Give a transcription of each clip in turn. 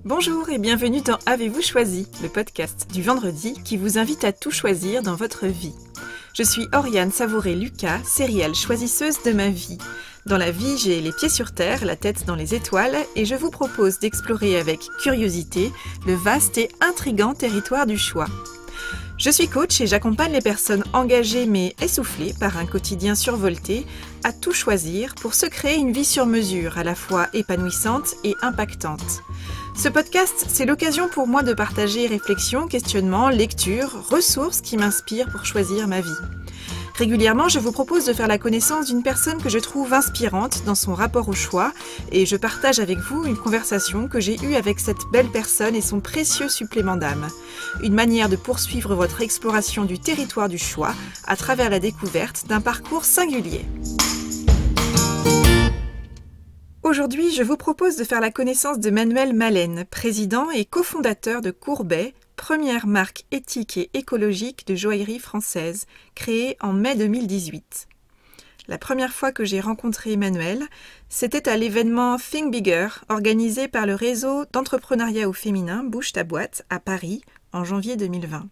Bonjour et bienvenue dans Avez-vous choisi, le podcast du vendredi qui vous invite à tout choisir dans votre vie. Je suis Oriane Savouré-Lucas, serial choisisseuse de ma vie. Dans la vie, j'ai les pieds sur terre, la tête dans les étoiles et je vous propose d'explorer avec curiosité le vaste et intrigant territoire du choix. Je suis coach et j'accompagne les personnes engagées mais essoufflées par un quotidien survolté à tout choisir pour se créer une vie sur mesure, à la fois épanouissante et impactante. Ce podcast, c'est l'occasion pour moi de partager réflexions, questionnements, lectures, ressources qui m'inspirent pour choisir ma vie. Régulièrement, je vous propose de faire la connaissance d'une personne que je trouve inspirante dans son rapport au choix et je partage avec vous une conversation que j'ai eue avec cette belle personne et son précieux supplément d'âme. Une manière de poursuivre votre exploration du territoire du choix à travers la découverte d'un parcours singulier. Aujourd'hui, je vous propose de faire la connaissance de Manuel Malen, président et cofondateur de Courbet, première marque éthique et écologique de joaillerie française, créée en mai 2018. La première fois que j'ai rencontré Manuel, c'était à l'événement Think Bigger, organisé par le réseau d'entrepreneuriat au féminin Bouge ta boîte à Paris en janvier 2020.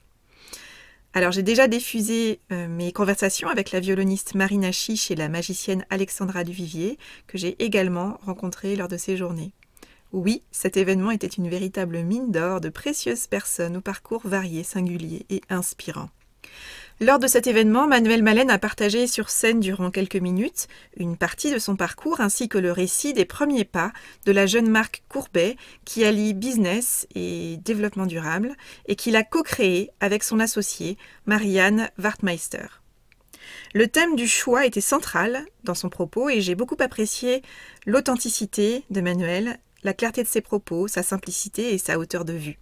Alors j'ai déjà diffusé mes conversations avec la violoniste Marina Chiche et la magicienne Alexandra Duvivier, que j'ai également rencontrées lors de ces journées. Oui, cet événement était une véritable mine d'or de précieuses personnes au parcours varié, singulier et inspirant. Lors de cet événement, Manuel Malen a partagé sur scène durant quelques minutes une partie de son parcours ainsi que le récit des premiers pas de la jeune marque Courbet qui allie business et développement durable et qu'il a co-créé avec son associée Marianne Wartmeister. Le thème du choix était central dans son propos et j'ai beaucoup apprécié l'authenticité de Manuel, la clarté de ses propos, sa simplicité et sa hauteur de vue.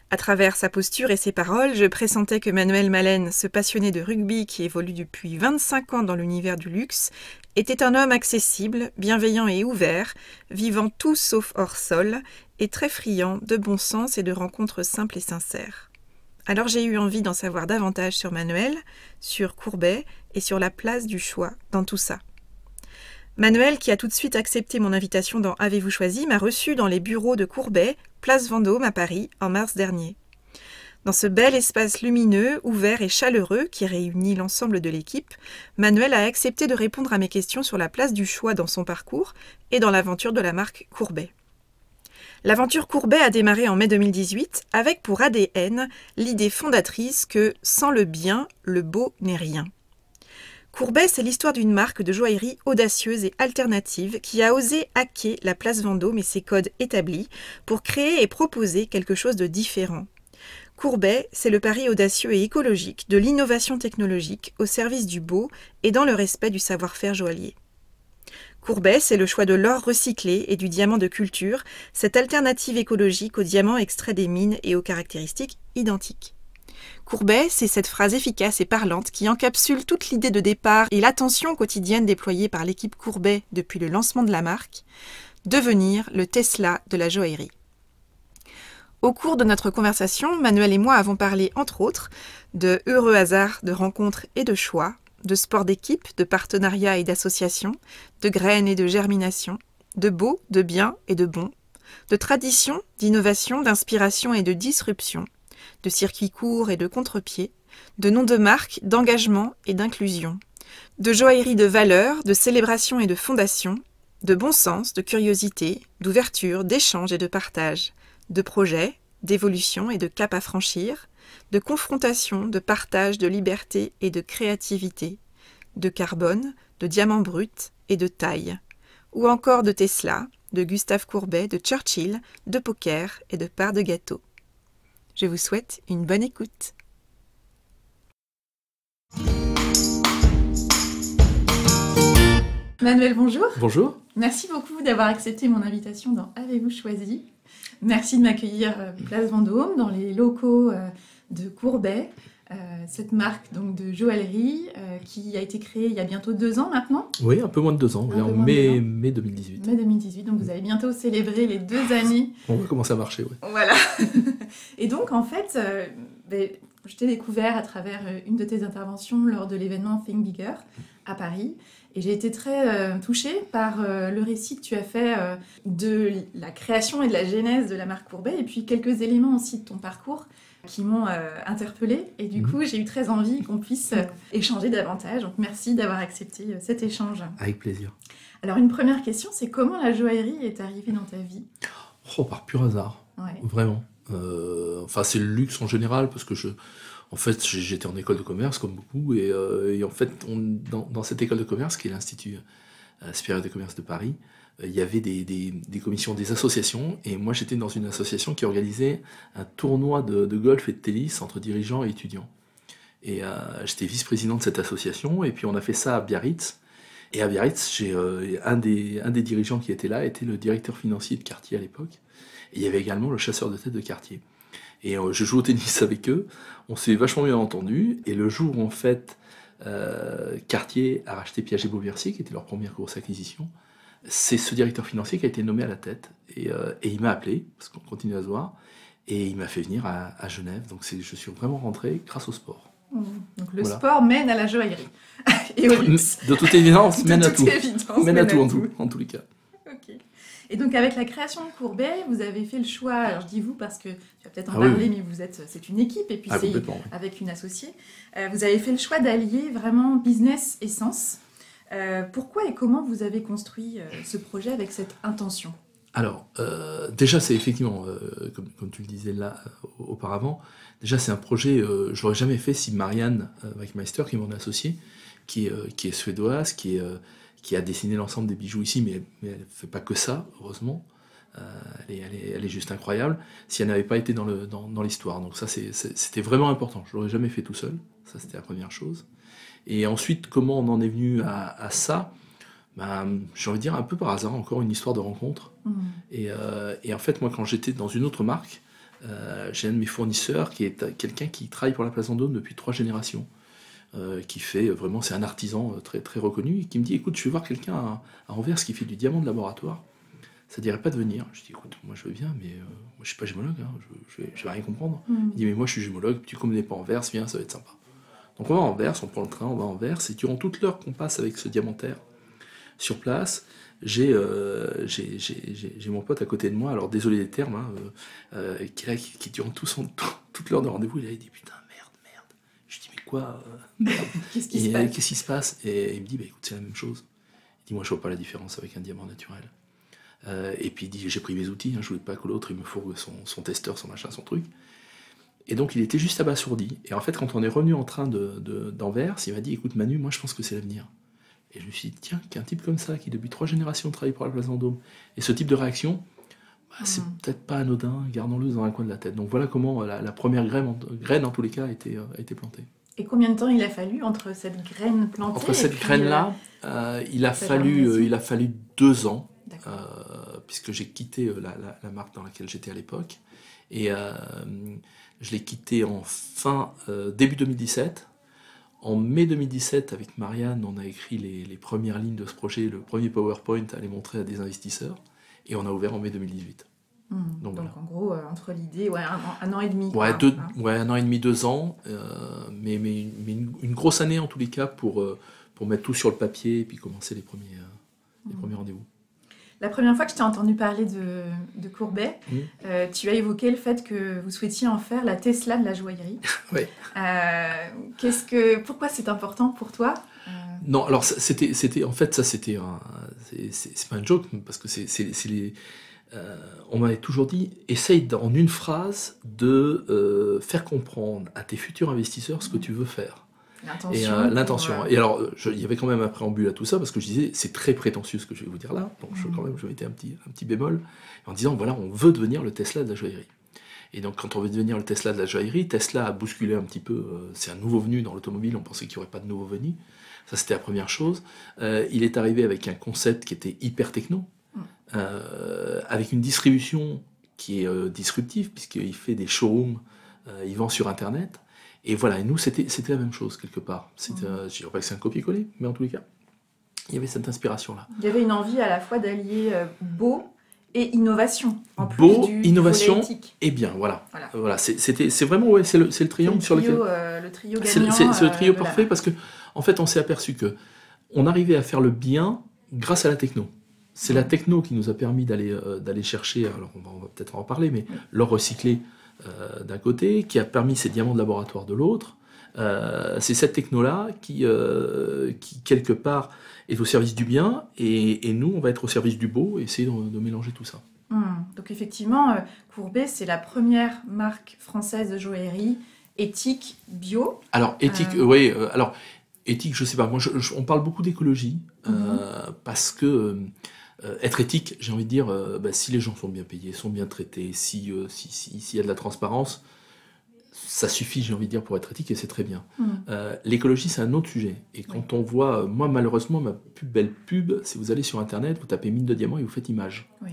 À travers sa posture et ses paroles, je pressentais que Manuel Malen, ce passionné de rugby qui évolue depuis 25 ans dans l'univers du luxe, était un homme accessible, bienveillant et ouvert, vivant tout sauf hors sol, et très friand de bon sens et de rencontres simples et sincères. Alors j'ai eu envie d'en savoir davantage sur Manuel, sur Courbet et sur la place du choix dans tout ça. Manuel, qui a tout de suite accepté mon invitation dans Avez-vous choisi, m'a reçu dans les bureaux de Courbet, place Vendôme à Paris, en mars dernier. Dans ce bel espace lumineux, ouvert et chaleureux qui réunit l'ensemble de l'équipe, Manuel a accepté de répondre à mes questions sur la place du choix dans son parcours et dans l'aventure de la marque Courbet. L'aventure Courbet a démarré en mai 2018 avec pour ADN l'idée fondatrice que « sans le bien, le beau n'est rien ». Courbet, c'est l'histoire d'une marque de joaillerie audacieuse et alternative qui a osé hacker la place Vendôme et ses codes établis pour créer et proposer quelque chose de différent. Courbet, c'est le pari audacieux et écologique de l'innovation technologique au service du beau et dans le respect du savoir-faire joaillier. Courbet, c'est le choix de l'or recyclé et du diamant de culture, cette alternative écologique aux diamants extraits des mines et aux caractéristiques identiques. Courbet, c'est cette phrase efficace et parlante qui encapsule toute l'idée de départ et l'attention quotidienne déployée par l'équipe Courbet depuis le lancement de la marque, devenir le Tesla de la joaillerie. Au cours de notre conversation, Manuel et moi avons parlé, entre autres, de heureux hasards, de rencontres et de choix, de sport d'équipe, de partenariat et d'association, de graines et de germination, de beau, de bien et de bon, de tradition, d'innovation, d'inspiration et de disruption, de circuits courts et de contre-pieds, de noms de marque, d'engagement et d'inclusion, de joaillerie de valeur, de célébration et de fondation, de bon sens, de curiosité, d'ouverture, d'échange et de partage, de projet, d'évolution et de cap à franchir, de confrontation, de partage, de liberté et de créativité, de carbone, de diamant brut et de taille, ou encore de Tesla, de Gustave Courbet, de Churchill, de poker et de part de gâteau. Je vous souhaite une bonne écoute. Manuel, bonjour. Bonjour. Merci beaucoup d'avoir accepté mon invitation dans Avez-vous choisi. Merci de m'accueillir place Vendôme, dans les locaux de Courbet, cette marque donc, de joaillerie qui a été créée il y a bientôt 2 ans maintenant. Oui, un peu moins de 2 ans, en mai 2018. Mai 2018, donc vous allez bientôt célébrer les 2 années. On va commencer à marcher, oui. Voilà. Et donc en fait, je t'ai découvert à travers une de tes interventions lors de l'événement Think Bigger à Paris. Et j'ai été très touchée par le récit que tu as fait de la création et de la genèse de la marque Courbet, et puis quelques éléments aussi de ton parcours qui m'ont interpellée. Et du coup, j'ai eu très envie qu'on puisse échanger davantage. Donc merci d'avoir accepté cet échange. Avec plaisir. Alors une première question, c'est comment la joaillerie est arrivée dans ta vie ? Oh, par pur hasard, vraiment. Enfin, c'est le luxe en général, parce que en fait, j'étais en école de commerce, comme beaucoup, et en fait, dans cette école de commerce, qui est l'Institut supérieur de commerce de Paris, il y avait des commissions, des associations, et moi, j'étais dans une association qui organisait un tournoi de golf et de tennis entre dirigeants et étudiants. Et j'étais vice-président de cette association, et puis on a fait ça à Biarritz. Et à Biarritz, un des dirigeants qui était là était le directeur financier de Cartier à l'époque, et il y avait également le chasseur de tête de Cartier. Et je joue au tennis avec eux, on s'est vachement bien entendu, et le jour où en fait Cartier a racheté Piaget-Beaumercier, qui était leur première grosse acquisition, c'est ce directeur financier qui a été nommé à la tête, et il m'a appelé, parce qu'on continue à se voir, et il m'a fait venir à Genève, donc je suis vraiment rentré grâce au sport. Donc le sport mène à la joaillerie, et au luxe. De toute évidence, mène à tout. Mène à tout en tous les cas. Ok. Et donc avec la création de Courbet, vous avez fait le choix, alors je dis vous parce que tu vas peut-être en parler, mais c'est une équipe, et puis c'est avec une associée. Vous avez fait le choix d'allier vraiment business et sens. Pourquoi et comment vous avez construit ce projet avec cette intention ? Alors, déjà, c'est effectivement, comme tu le disais là auparavant, déjà c'est un projet, je l'aurais jamais fait si Marianne Weichmeister, qui est mon associée, qui est suédoise, qui a dessiné l'ensemble des bijoux ici, mais elle ne fait pas que ça, heureusement. Elle est juste incroyable. Si elle n'avait pas été dans l'histoire. Donc ça, c'était vraiment important. Je ne l'aurais jamais fait tout seul. Ça, c'était la première chose. Et ensuite, comment on en est venu à ça ? J'ai envie de dire un peu par hasard, encore une histoire de rencontre. Et en fait, moi, quand j'étais dans une autre marque, j'ai un de mes fournisseurs qui est quelqu'un qui travaille pour la Place Vendôme depuis 3 générations. Qui fait vraiment, c'est un artisan très, très reconnu, et qui me dit, écoute, je vais voir quelqu'un à Anvers qui fait du diamant de laboratoire, ça ne dirait pas de venir. Je dis, écoute, moi je veux bien, mais moi je ne suis pas gémologue, hein, je vais rien comprendre. Il dit, mais moi je suis gémologue, tu ne connais pas Anvers, viens, ça va être sympa. Donc on va à Anvers, on prend le train, on va à Anvers, et durant toute l'heure qu'on passe avec ce diamantaire sur place, j'ai mon pote à côté de moi, alors désolé des termes, qui durant toute l'heure de rendez-vous, il avait dit, putain, je dis, mais quoi Qu'est-ce qui se passe ? Et il me dit, écoute, c'est la même chose. Il dit, moi, je vois pas la différence avec un diamant naturel. Et puis, il dit, j'ai pris mes outils, je voulais pas que l'autre, il me fourgue son testeur, son machin, son truc. Et donc, il était juste abasourdi. Et en fait, quand on est revenu en train d'Anvers, il m'a dit, écoute, Manu, moi, je pense que c'est l'avenir. Et je me suis dit, tiens, qu'un type comme ça, qui depuis 3 générations travaille pour la Place Vendôme, et ce type de réaction, c'est peut-être pas anodin, gardons-le dans un coin de la tête. Donc voilà comment la première graine, en tous les cas, a été plantée. Et combien de temps il a fallu entre cette graine plantée Entre cette graine-là, il a fallu 2 ans, puisque j'ai quitté la marque dans laquelle j'étais à l'époque. Et je l'ai quitté début 2017. En mai 2017, avec Marianne, on a écrit les premières lignes de ce projet, le premier PowerPoint à les montrer à des investisseurs. Et on a ouvert en mai 2018. Donc voilà. En gros, entre l'idée, un an et demi. Un an et demi, 2 ans, mais une grosse année en tous les cas pour mettre tout sur le papier et puis commencer les premiers rendez-vous. La première fois que je t'ai entendu parler de Courbet, tu as évoqué le fait que vous souhaitiez en faire la Tesla de la joaillerie. Oui. Pourquoi c'est important pour toi ? Non, alors c'était en fait ça c'était c'est pas un joke parce que on m'avait toujours dit essaye en une phrase de faire comprendre à tes futurs investisseurs ce que tu veux faire. L'intention. Et alors il y avait quand même un préambule à tout ça parce que je disais c'est très prétentieux ce que je vais vous dire là, donc je mettais un petit bémol en disant voilà on veut devenir le Tesla de la joaillerie. Et donc quand on veut devenir le Tesla de la joaillerie, Tesla a bousculé un petit peu, c'est un nouveau venu dans l'automobile, on pensait qu'il n'y aurait pas de nouveau venu. Ça, c'était la première chose. Il est arrivé avec un concept qui était hyper techno, avec une distribution qui est disruptive, puisqu'il fait des showrooms, il vend sur Internet. Et voilà, et nous, c'était la même chose, quelque part. Je ne dirais pas que c'est un copier-coller, mais en tous les cas, il y avait cette inspiration-là. Il y avait une envie à la fois d'allier beau Et innovation, en plus Beau, du innovation volet éthique. et bien, voilà. Voilà. Voilà, c'est vraiment, ouais, c'est le triangle sur lequel... Le trio gagnant. C'est le trio de la parfait marque. parce que, en fait, on s'est aperçu que on arrivait à faire le bien grâce à la techno. C'est la techno qui nous a permis d'aller chercher, alors on va peut-être en reparler, mais l'or recyclé d'un côté, qui a permis ces diamants de laboratoire de l'autre. C'est cette techno-là qui, quelque part, est au service du bien, et nous, on va être au service du beau, et essayer de mélanger tout ça. Donc effectivement, Courbet, c'est la première marque française de joaillerie éthique, bio. Alors, éthique, oui, alors, éthique, je sais pas, moi, on parle beaucoup d'écologie, parce que être éthique, j'ai envie de dire, si les gens sont bien payés, sont bien traités, s'il y a de la transparence, ça suffit, j'ai envie de dire, pour être éthique, et c'est très bien. L'écologie, c'est un autre sujet. Et quand on voit, moi, malheureusement, ma plus belle pub, si vous allez sur Internet, vous tapez mine de diamants et vous faites image. Oui.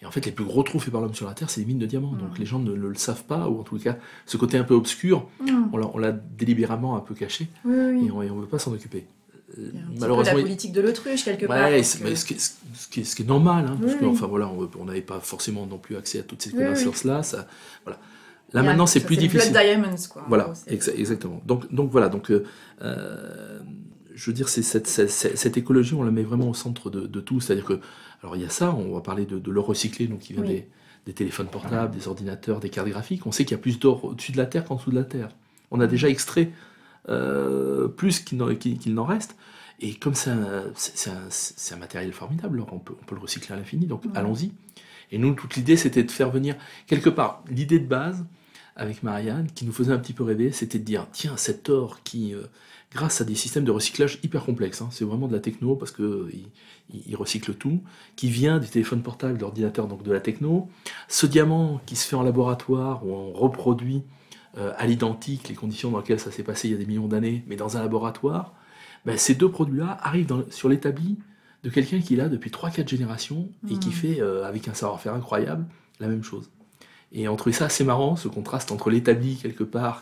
Et en fait, les plus gros trous faits par l'homme sur la Terre, c'est les mines de diamants. Donc les gens ne le savent pas, ou en tout cas, ce côté un peu obscur, on l'a délibérément un peu caché, et on ne veut pas s'en occuper. Malheureusement, la politique de l'autruche, quelque part. Ouais, ce qui est normal, hein, parce que, enfin, voilà, on n'avait pas forcément non plus accès à toutes ces connaissances-là. Ça, voilà. Là, maintenant, c'est plus difficile. Blood Diamonds, quoi. Voilà, exactement. Donc voilà, je veux dire, cette écologie, on la met vraiment au centre de tout. C'est-à-dire que, alors il y a ça, on va parler de l'or recyclé, donc qui vient des téléphones portables, des ordinateurs, des cartes graphiques. On sait qu'il y a plus d'or au-dessus de la Terre qu'en dessous de la Terre. On a déjà extrait plus qu'il n'en reste. Et comme c'est un matériel formidable, alors on peut le recycler à l'infini, donc allons-y. Et nous, toute l'idée, c'était de faire venir, quelque part, l'idée de base, avec Marianne, qui nous faisait un petit peu rêver, c'était de dire, tiens, cet or qui, grâce à des systèmes de recyclage hyper complexes, c'est vraiment de la techno, parce qu'il recycle tout, qui vient des téléphones portables, d'ordinateurs, donc de la techno, ce diamant qui se fait en laboratoire, où on reproduit à l'identique les conditions dans lesquelles ça s'est passé il y a des millions d'années, mais dans un laboratoire, ces deux produits-là arrivent sur l'établi de quelqu'un qui est là depuis 3-4 générations et qui fait, avec un savoir-faire incroyable, la même chose. Et on trouvait ça assez marrant, ce contraste entre l'établi, quelque part,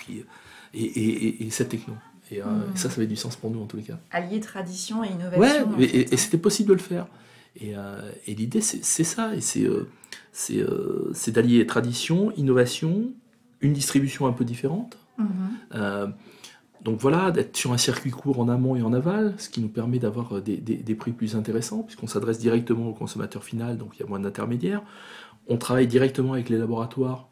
et cette techno. Et ça avait du sens pour nous, en tous les cas. Allier tradition et innovation. Ouais, et c'était possible de le faire. Et l'idée, c'est ça. Et c'est d'allier tradition, innovation, une distribution un peu différente. Donc voilà, d'être sur un circuit court en amont et en aval, ce qui nous permet d'avoir des prix plus intéressants, puisqu'on s'adresse directement au consommateur final, donc il y a moins d'intermédiaires. On travaille directement avec les laboratoires,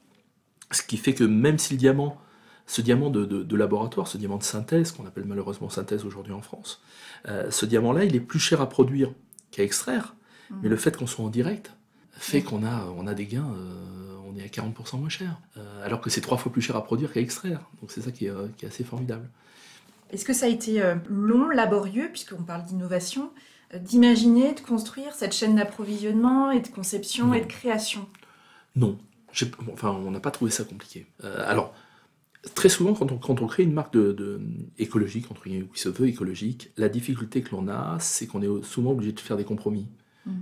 ce qui fait que même si ce diamant de laboratoire, ce diamant de synthèse, qu'on appelle malheureusement synthèse aujourd'hui en France, ce diamant-là, il est plus cher à produire qu'à extraire, mais le fait qu'on soit en direct fait qu'on a des gains, on est à 40% moins cher, alors que c'est 3 fois plus cher à produire qu'à extraire. Donc c'est ça qui est assez formidable. Est-ce que ça a été long, laborieux, puisqu'on parle d'innovation, d'imaginer, de construire cette chaîne d'approvisionnement et de conception et de création? Non. On n'a pas trouvé ça compliqué. Alors, très souvent, quand on crée une marque écologique, entre guillemets, qui se veut écologique, la difficulté que l'on a, c'est qu'on est souvent obligé de faire des compromis.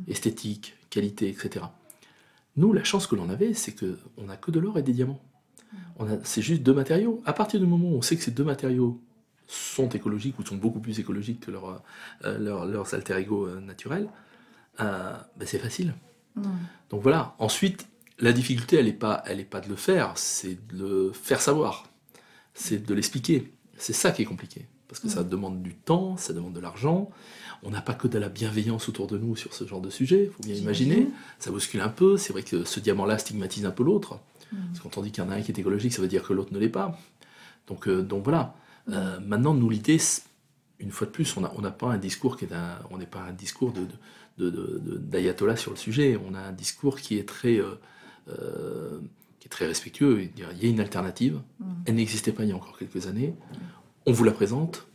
Esthétique, qualité, etc. Nous, la chance que l'on avait, c'est qu'on n'a que de l'or et des diamants. C'est juste deux matériaux. À partir du moment où on sait que ces deux matériaux sont écologiques, ou sont beaucoup plus écologiques que leurs alter ego naturels, c'est facile. Donc voilà. Ensuite, la difficulté, elle n'est pas de le faire, c'est de le faire savoir. C'est de l'expliquer. C'est ça qui est compliqué. Parce que ça demande du temps, ça demande de l'argent. On n'a pas que de la bienveillance autour de nous sur ce genre de sujet, il faut bien imaginer. Ça bouscule un peu. C'est vrai que ce diamant-là stigmatise un peu l'autre. Parce que quand on dit qu'il y en a un qui est écologique, ça veut dire que l'autre ne l'est pas. Donc voilà. Maintenant, nous, l'idée, une fois de plus, on n'a pas un discours on n'est pas un discours d'ayatollah sur le sujet. On a un discours qui est très respectueux. Il y a une alternative. Elle n'existait pas il y a encore quelques années. On vous la présente.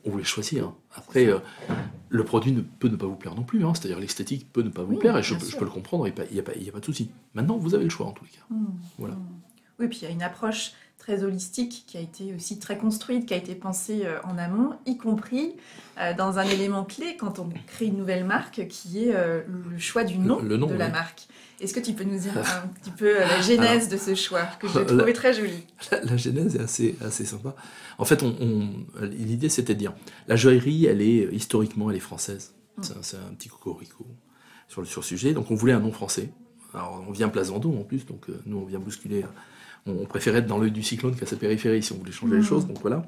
On voulait choisir. Après, le produit peut ne pas vous plaire non plus. C'est-à-dire l'esthétique peut ne pas vous plaire, et je peux le comprendre, il n'y a pas de souci. Maintenant, vous avez le choix, en tous les cas. Voilà. Oui, puis il y a une approche très holistique qui a été aussi très construite, qui a été pensée en amont, y compris dans un élément clé quand on crée une nouvelle marque, qui est le choix du nom, de la marque. Est-ce que tu peux nous dire un petit peu la genèse de ce choix, que j'ai trouvé très joli? La genèse est assez sympa. En fait, l'idée, c'était de dire, la joaillerie, historiquement, elle est française. C'est un petit cocorico sur le sujet. Donc on voulait un nom français. Alors, on vient place Vendôme en plus, donc nous, on vient bousculer. On préférait être dans l'œil du cyclone qu'à sa périphérie si on voulait changer les choses, donc voilà.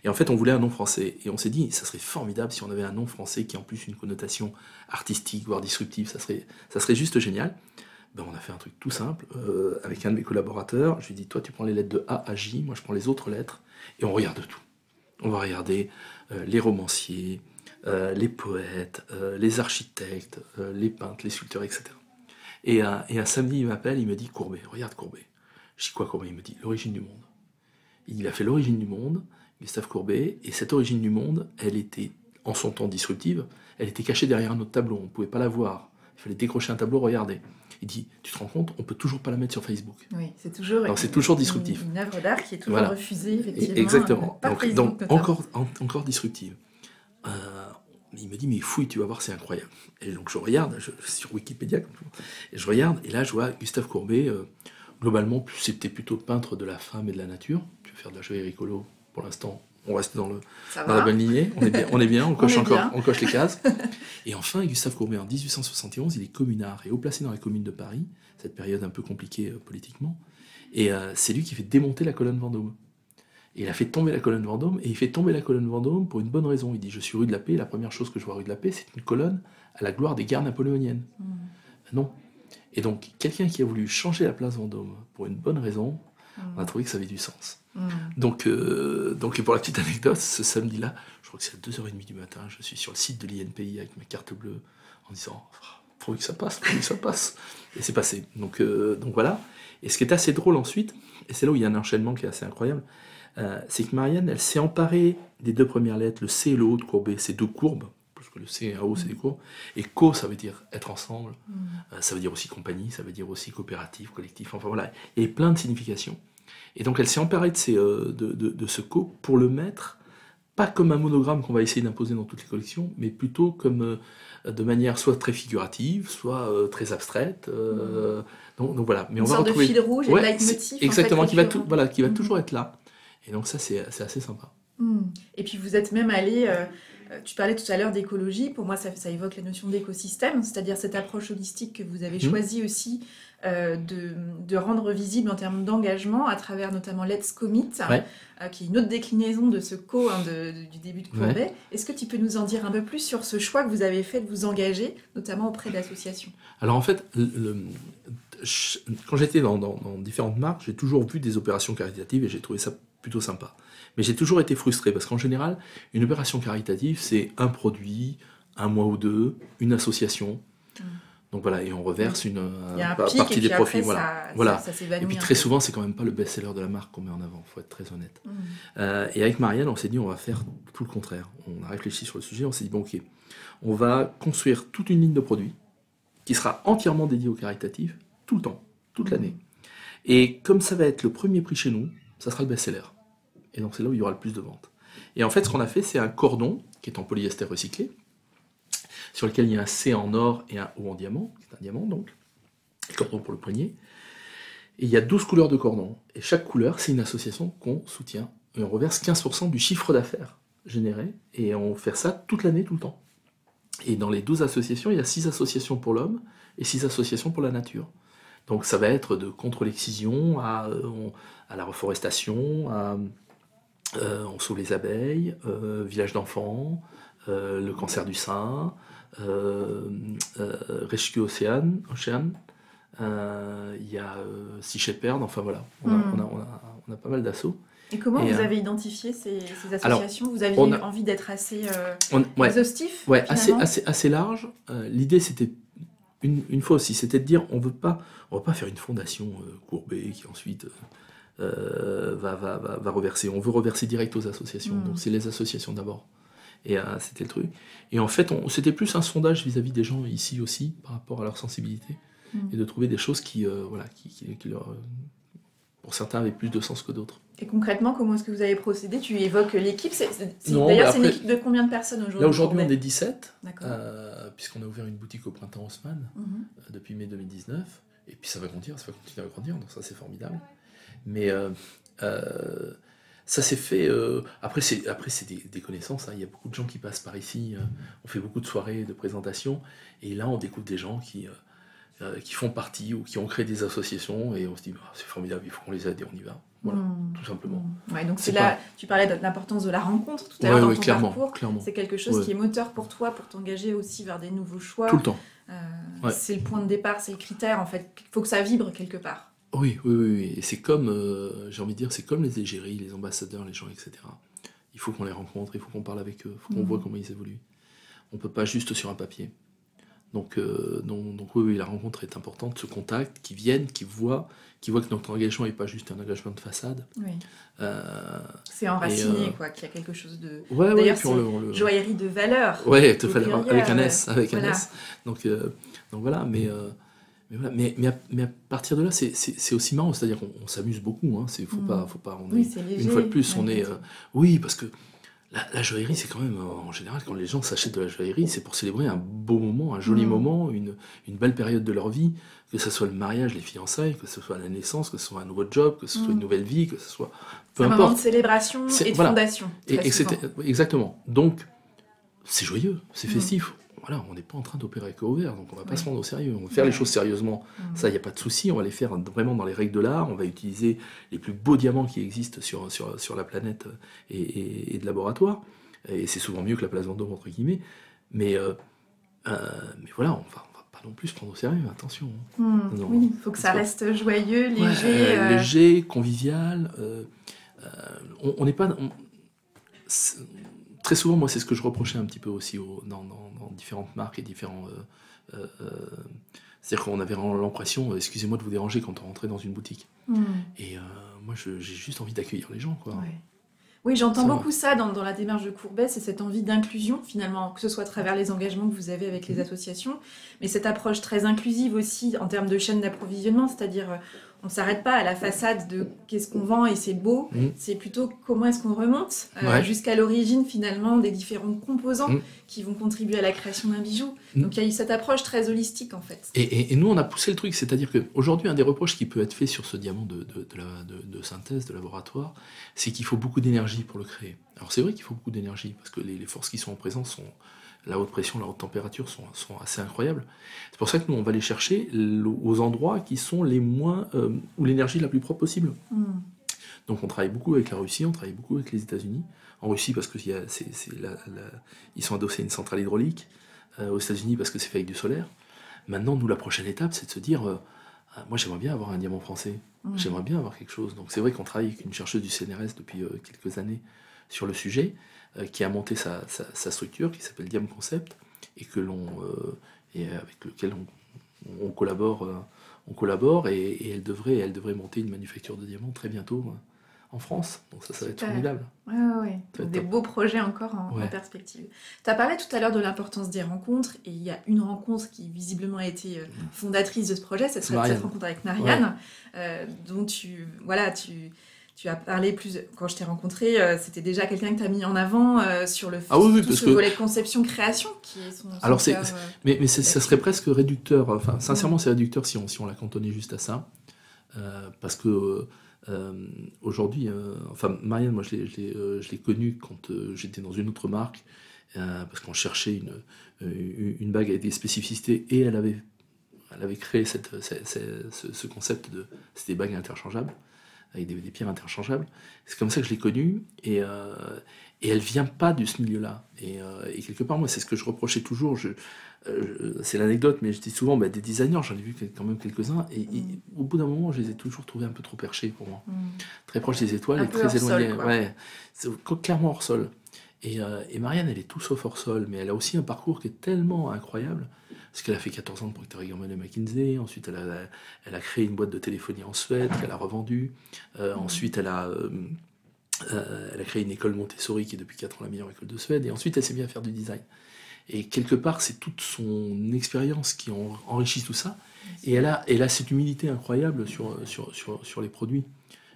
Et en fait, on voulait un nom français. Et on s'est dit, ça serait formidable si on avait un nom français qui a en plus une connotation artistique, voire disruptive. Ça serait juste génial. Ben, on a fait un truc tout simple avec un de mes collaborateurs. Je lui ai dit, toi, tu prends les lettres de A à J, moi, je prends les autres lettres, et on regarde tout. On va regarder les romanciers, les poètes, les architectes, les peintres, les sculpteurs, etc. Et un samedi, il m'appelle, il me dit, Courbet, regarde Courbet. Je dis, quoi Courbet? Il me dit, l'origine du monde. Il a fait l'origine du monde, Gustave Courbet, et cette origine du monde, elle était, en son temps disruptive, elle était cachée derrière un autre tableau, on ne pouvait pas la voir. Il fallait décrocher un tableau, regarder. Il dit, tu te rends compte, on peut toujours pas la mettre sur Facebook. Oui, c'est toujours, c'est toujours disruptif. Une œuvre d'art qui est toujours refusée, effectivement. Exactement. Pas donc encore disruptive. Il me dit, mais fouille, tu vas voir, c'est incroyable. Et donc je regarde, sur Wikipédia, et je regarde, et là je vois Gustave Courbet, globalement, c'était plutôt peintre de la femme et de la nature. Tu veux faire de la joaillerie écolo, pour l'instant, on reste dans la bonne lignée, on est bien, on coche les cases. Et enfin, Gustave Courbet, en 1871, il est communard et haut placé dans la commune de Paris, cette période un peu compliquée politiquement, et c'est lui qui fait démonter la colonne Vendôme. Et il a fait tomber la colonne Vendôme, et il fait tomber la colonne Vendôme pour une bonne raison. Il dit, je suis rue de la Paix, la première chose que je vois rue de la Paix, c'est une colonne à la gloire des guerres napoléoniennes. Non. Et donc, quelqu'un qui a voulu changer la place Vendôme pour une bonne raison, on a trouvé que ça avait du sens. Donc, pour la petite anecdote, ce samedi-là, je crois que c'est à 2h30 du matin, je suis sur le site de l'INPI avec ma carte bleue, en disant, faut que ça passe, et c'est passé. Donc voilà. Et ce qui est assez drôle ensuite, et c'est là où il y a un enchaînement qui est assez incroyable, c'est que Marianne, elle s'est emparée des deux premières lettres, le C et le O de Courbet, c'est deux courbes, parce que le C et un O, c'est des courbes, et co, ça veut dire être ensemble, ça veut dire aussi compagnie, ça veut dire aussi coopérative, collectif, enfin voilà, il y a plein de significations. Et donc elle s'est emparée de ce co pour le mettre, pas comme un monogramme qu'on va essayer d'imposer dans toutes les collections, mais plutôt comme de manière soit très figurative, soit très abstraite. Donc voilà. Mais une sorte de fil rouge et de leitmotiv. Exactement, qui va toujours être là. Et donc ça, c'est assez sympa. Et puis vous êtes même allé, tu parlais tout à l'heure d'écologie, pour moi ça évoque la notion d'écosystème, c'est-à-dire cette approche holistique que vous avez choisi aussi de rendre visible en termes d'engagement à travers notamment Let's Commit, qui est une autre déclinaison de ce du début de Courbet. Ouais. Est-ce que tu peux nous en dire un peu plus sur ce choix que vous avez fait de vous engager, notamment auprès d'associations? Alors en fait, quand j'étais dans différentes marques, j'ai toujours vu des opérations caritatives et j'ai trouvé ça plutôt sympa. Mais j'ai toujours été frustré parce qu'en général, une opération caritative, c'est un produit, un mois ou deux, une association. Donc voilà, et on reverse une partie des profits. Voilà. Ça et puis très souvent, c'est quand même pas le best-seller de la marque qu'on met en avant, il faut être très honnête. Et avec Marianne, on s'est dit, on va faire tout le contraire. On a réfléchi sur le sujet, on s'est dit, bon ok, on va construire toute une ligne de produits qui sera entièrement dédiée au caritatif, tout le temps, toute l'année. Et comme ça va être le premier prix chez nous, ça sera le best-seller. Et donc c'est là où il y aura le plus de ventes. Et en fait, ce qu'on a fait, c'est un cordon qui est en polyester recyclé, sur lequel il y a un C en or et un O en diamant, qui est un diamant donc, le cordon pour le poignet. Et il y a 12 couleurs de cordon. Et chaque couleur, c'est une association qu'on soutient. Et on reverse 15% du chiffre d'affaires généré. Et on fait ça toute l'année, tout le temps. Et dans les 12 associations, il y a 6 associations pour l'homme et 6 associations pour la nature. Donc ça va être de contre l'excision à la reforestation, on sauve les abeilles, village d'enfants, le cancer du sein, Rescue Ocean, il y a Sea Shepherd, enfin voilà, on a pas mal d'assauts. Et comment vous avez identifié ces associations? Vous aviez envie d'être assez exhaustif? Ouais, assez large. L'idée, c'était, une fois aussi, c'était de dire, on va pas faire une fondation Courbet qui ensuite va reverser. On veut reverser direct aux associations. Donc c'est les associations d'abord. Et c'était le truc. Et en fait, c'était plus un sondage vis-à-vis des gens ici aussi, par rapport à leur sensibilité, et de trouver des choses qui leur, pour certains, avaient plus de sens que d'autres. Et concrètement, comment est-ce que vous avez procédé? Tu évoques l'équipe. D'ailleurs, c'est une équipe de combien de personnes aujourd'hui? Là, aujourd'hui, on est 17, puisqu'on a ouvert une boutique au printemps Haussmann depuis mai 2019. Et puis ça va continuer à grandir, donc ça, c'est formidable. Mais ça s'est fait... Après, c'est des connaissances. Il y a beaucoup de gens qui passent par ici. On fait beaucoup de soirées, de présentations. Et là, on découvre des gens qui qui font partie ou qui ont créé des associations et on se dit c'est formidable, il faut qu'on les aide et on y va. Voilà, tout simplement. Ouais, donc c'est là, tu parlais de l'importance de la rencontre tout à l'heure dans ton parcours. Clairement. C'est quelque chose qui est moteur pour toi, pour t'engager aussi vers des nouveaux choix. Tout le temps. C'est le point de départ, c'est le critère en fait. Il faut que ça vibre quelque part. Oui. Et c'est comme, j'ai envie de dire, c'est comme les égéries, les ambassadeurs, les gens, etc. Il faut qu'on les rencontre, il faut qu'on parle avec eux, il faut qu'on voit comment ils évoluent. On ne peut pas juste sur un papier. Donc oui, la rencontre est importante, ce contact, qui viennent, qui voient que notre engagement n'est pas juste un engagement de façade. Oui. C'est enraciné, quoi, qu'il y a quelque chose de... D'ailleurs, c'est joaillerie de valeur. Oui, avec un S. Avec un S. Donc voilà, mais à partir de là, c'est aussi marrant, c'est-à-dire qu'on s'amuse beaucoup. Hein, faut pas, c'est léger. Une fois de plus, on est... oui, parce que la joaillerie, c'est quand même, en général, quand les gens s'achètent de la joaillerie, c'est pour célébrer un beau moment, un joli moment, une belle période de leur vie, que ce soit le mariage, les fiançailles, que ce soit la naissance, que ce soit un nouveau job, que ce soit une nouvelle vie, que ce soit... Peu importe. Un moment de célébration et de fondation. Exactement. Donc, c'est joyeux, c'est festif. Voilà, on n'est pas en train d'opérer avec au vert, donc on ne va pas se prendre au sérieux. On va faire les choses sérieusement, ça, il n'y a pas de souci. On va les faire vraiment dans les règles de l'art. On va utiliser les plus beaux diamants qui existent sur la planète et de laboratoire. Et c'est souvent mieux que la place Vendôme, entre guillemets. Mais voilà, on va pas non plus se prendre au sérieux, attention. Oui, il faut que ça reste joyeux, léger. Léger, convivial. On n'est pas... Très souvent, moi, c'est ce que je reprochais un petit peu aussi dans différentes marques et différents... c'est-à-dire qu'on avait l'impression, excusez-moi de vous déranger, quand on rentrait dans une boutique. Et moi, j'ai juste envie d'accueillir les gens, quoi. Ouais. Oui, j'entends beaucoup ça dans la démarche de Courbet, c'est cette envie d'inclusion, finalement, que ce soit à travers les engagements que vous avez avec les associations, mais cette approche très inclusive aussi en termes de chaîne d'approvisionnement, c'est-à-dire on ne s'arrête pas à la façade de qu'est-ce qu'on vend et c'est beau, c'est plutôt comment est-ce qu'on remonte jusqu'à l'origine finalement des différents composants qui vont contribuer à la création d'un bijou. Donc il y a eu cette approche très holistique en fait. Et nous on a poussé le truc, c'est-à-dire qu'aujourd'hui un des reproches qui peut être fait sur ce diamant de synthèse, de laboratoire, c'est qu'il faut beaucoup d'énergie pour le créer. Alors c'est vrai qu'il faut beaucoup d'énergie parce que les forces qui sont en présence sont... La haute pression, la haute température sont assez incroyables. C'est pour ça que nous, on va les chercher aux endroits qui sont les moins... où l'énergie est la plus propre possible. Donc on travaille beaucoup avec la Russie, on travaille beaucoup avec les États-Unis. En Russie, parce qu'ils sont adossés à une centrale hydraulique. Aux États-Unis, parce que c'est fait avec du solaire. Maintenant, nous, la prochaine étape, c'est de se dire... moi, j'aimerais bien avoir un diamant français. J'aimerais bien avoir quelque chose. Donc c'est vrai qu'on travaille avec une chercheuse du CNRS depuis quelques années sur le sujet, qui a monté sa structure, qui s'appelle Diam Concept, et avec lequel on collabore, et elle devrait monter une manufacture de diamants très bientôt en France. Donc ça va être formidable. Ouais. Donc des beaux projets encore en perspective. Tu as parlé tout à l'heure de l'importance des rencontres, et il y a une rencontre qui visiblement a été fondatrice de ce projet, cette rencontre avec Marianne, dont tu as parlé plus... Quand je t'ai rencontré, c'était déjà quelqu'un que tu as mis en avant sur le volet de conception-création qui est son cœur, mais ça serait presque réducteur. Enfin, sincèrement, c'est réducteur si on la cantonnait juste à ça. Parce que aujourd'hui... Marianne, moi, je l'ai connue quand j'étais dans une autre marque, parce qu'on cherchait une bague avec des spécificités, et elle avait créé ce concept de... C'était des bagues interchangeables, avec des pierres interchangeables. C'est comme ça que je l'ai connue, et elle vient pas de ce milieu-là. Et quelque part, moi, c'est ce que je reprochais toujours. C'est l'anecdote, mais je dis souvent, des designers, j'en ai vu quand même quelques-uns, et au bout d'un moment, je les ai toujours trouvés un peu trop perchés pour moi. Très proches des étoiles, et très éloignés. C'est clairement hors sol. Et Marianne, elle est tout sauf hors sol, mais elle a aussi un parcours qui est tellement incroyable, parce qu'elle a fait 14 ans de Procter & Gamble et McKinsey, ensuite elle a créé une boîte de téléphonie en Suède qu'elle a revendue, ensuite elle a créé une école Montessori qui est depuis 4 ans la meilleure école de Suède, et ensuite elle s'est mise à faire du design. Et quelque part, c'est toute son expérience qui enrichit tout ça, et elle a cette humilité incroyable sur les produits,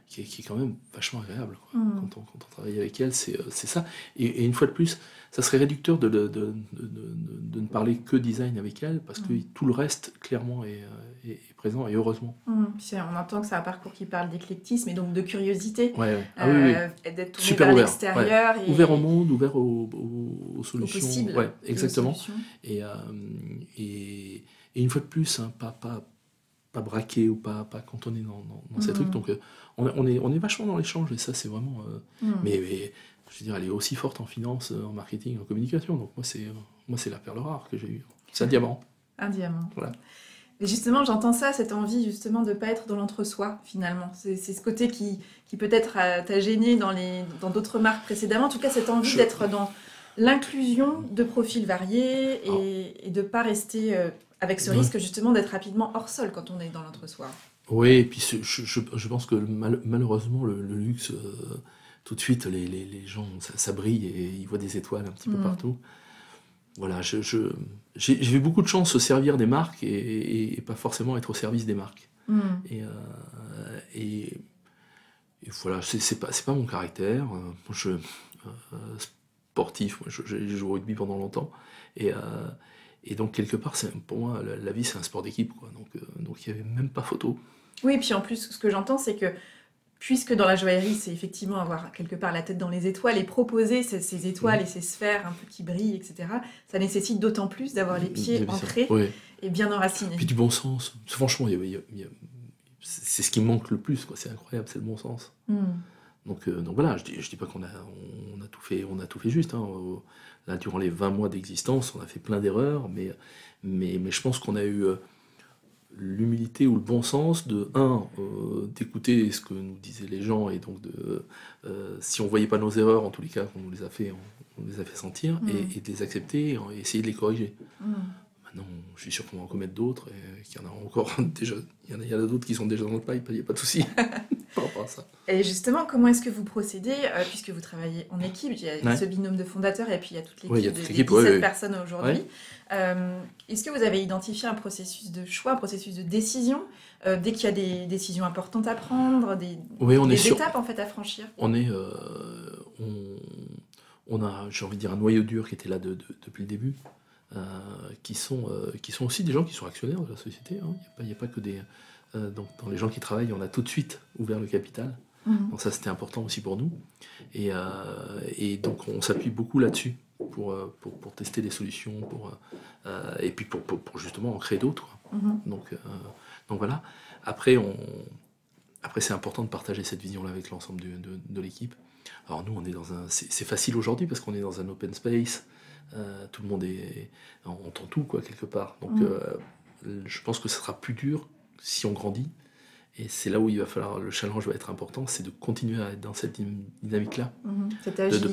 qui est quand même vachement agréable, quoi. Quand on travaille avec elle, c'est ça. Et une fois de plus, ça serait réducteur de ne parler que design avec elle, parce que tout le reste, clairement, est présent, et heureusement. Puis on entend que c'est un parcours qui parle d'éclectisme et donc de curiosité, d'être tourné super vers ouvert, l'extérieur. Et... Ouvert au monde, ouvert aux solutions. Aux possibles. Exactement. Solutions. et une fois de plus, hein, pas braqué ou pas cantonné dans ces trucs. Donc on est vachement dans l'échange, et ça c'est vraiment... mais je veux dire, elle est aussi forte en finance, en marketing, en communication. Donc moi c'est la perle rare que j'ai eue. C'est un diamant. Un diamant. Voilà. Et justement, j'entends ça, cette envie justement de ne pas être dans l'entre-soi, finalement. C'est ce côté qui peut-être t'a gêné dans d'autres marques précédemment. En tout cas, cette envie d'être dans l'inclusion de profils variés et de ne pas rester avec ce risque justement d'être rapidement hors sol quand on est dans l'entre-soi. Oui, et puis je pense que malheureusement, le luxe, tout de suite, les gens, ça brille et ils voient des étoiles un petit peu partout. Voilà, j'ai eu beaucoup de chance de servir des marques et pas forcément être au service des marques. Et voilà, c'est pas mon caractère. Sportif, moi, j'ai joué au rugby pendant longtemps. Et donc, quelque part, pour moi, la vie, c'est un sport d'équipe, quoi. Donc, il n'y avait même pas photo. Oui, et puis en plus, ce que j'entends, c'est que puisque dans la joaillerie, c'est effectivement avoir quelque part la tête dans les étoiles et proposer ces étoiles et ces sphères un peu qui brillent, etc., ça nécessite d'autant plus d'avoir les pieds ancrés et bien enracinés. Puis du bon sens. Franchement, c'est ce qui me manque le plus, quoi. C'est incroyable, c'est le bon sens. Donc voilà, je dis pas qu'on a tout fait juste. Hein. Là, durant les 20 mois d'existence, on a fait plein d'erreurs, mais je pense qu'on a eu l'humilité ou le bon sens d'écouter ce que nous disaient les gens, et donc si on voyait pas nos erreurs, en tous les cas, on les a fait sentir, et de les accepter et essayer de les corriger. Maintenant, je suis sûr qu'on va en commettre d'autres, et qu'il y en a encore déjà. Il y en a d'autres qui sont déjà dans le pipe, il n'y a pas de souci par rapport à ça. Et justement, comment est-ce que vous procédez, puisque vous travaillez en équipe, il y a ce binôme de fondateurs et puis il y a toute l'équipe de 17 personnes aujourd'hui. Est-ce que vous avez identifié un processus de choix, un processus de décision, dès qu'il y a des décisions importantes à prendre, des étapes en fait à franchir? On a, j'ai envie de dire, un noyau dur qui était là depuis le début. Qui sont aussi des gens qui sont actionnaires de la société. Hein. Il n'y a pas que des... donc dans les gens qui travaillent, on a tout de suite ouvert le capital. Donc ça, c'était important aussi pour nous. Et donc on s'appuie beaucoup là-dessus pour tester des solutions, et puis pour justement en créer d'autres. Donc voilà. Après, c'est important de partager cette vision-là avec l'ensemble de l'équipe. Alors nous, on est c'est facile aujourd'hui parce qu'on est dans un open space. Tout le monde entend tout, quoi, quelque part. Donc je pense que ce sera plus dur si on grandit, et c'est là où le challenge va être important, c'est de continuer à être dans cette dynamique-là, cette agilité.